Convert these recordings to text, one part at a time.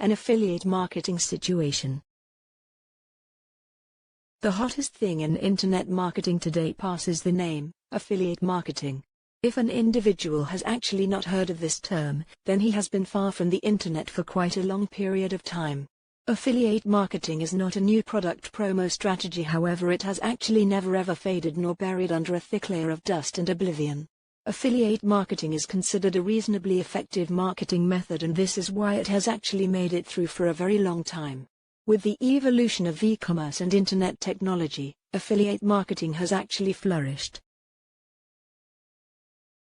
An affiliate marketing situation. The hottest thing in internet marketing today passes the name affiliate marketing. If an individual has actually not heard of this term, then he has been far from the internet for quite a long period of time. Affiliate marketing is not a new product promo strategy, however it has actually never ever faded nor buried under a thick layer of dust and oblivion. Affiliate marketing is considered a reasonably effective marketing method, and this is why it has actually made it through for a very long time. With the evolution of e-commerce and internet technology, affiliate marketing has actually flourished.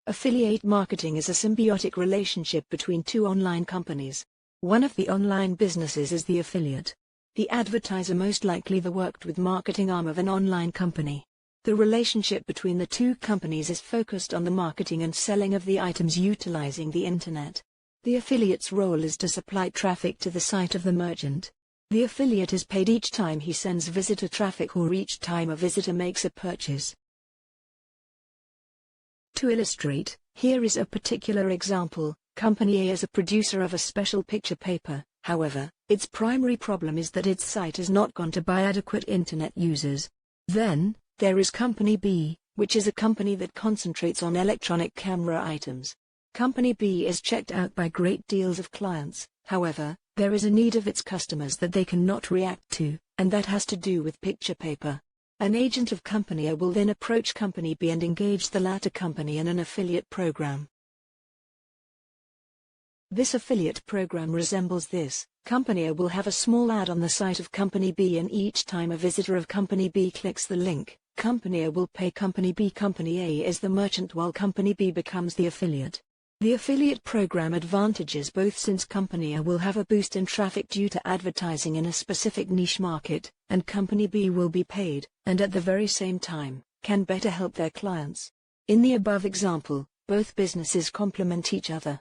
Affiliate marketing is a symbiotic relationship between two online companies. One of the online businesses is the affiliate. The advertiser most likely the worked with marketing arm of an online company. The relationship between the two companies is focused on the marketing and selling of the items utilizing the internet. The affiliate's role is to supply traffic to the site of the merchant. The affiliate is paid each time he sends visitor traffic or each time a visitor makes a purchase. To illustrate, here is a particular example. Company A is a producer of a special picture paper. However, its primary problem is that its site is not gone to by adequate internet users. Then, there is Company B, which is a company that concentrates on electronic camera items. Company B is checked out by great deals of clients. However, there is a need of its customers that they cannot react to, and that has to do with picture paper. An agent of Company A will then approach Company B and engage the latter company in an affiliate program. This affiliate program resembles this. Company A will have a small ad on the site of Company B, and each time a visitor of Company B clicks the link, Company A will pay Company B. Company A is the merchant while Company B becomes the affiliate. The affiliate program advantages both, since Company A will have a boost in traffic due to advertising in a specific niche market, and Company B will be paid, and at the very same time, can better help their clients. In the above example, both businesses complement each other.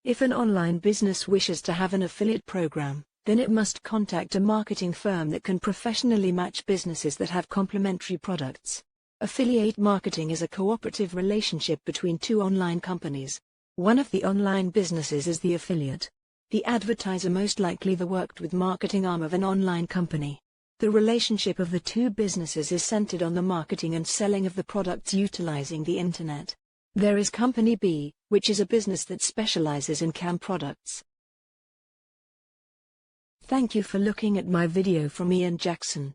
If an online business wishes to have an affiliate program, then it must contact a marketing firm that can professionally match businesses that have complementary products. Affiliate marketing is a cooperative relationship between two online companies. One of the online businesses is the affiliate. The advertiser most likely the worked with marketing arm of an online company. The relationship of the two businesses is centered on the marketing and selling of the products utilizing the internet. There is Company B, which is a business that specializes in cam products. Thank you for looking at my video from Ian Jackson.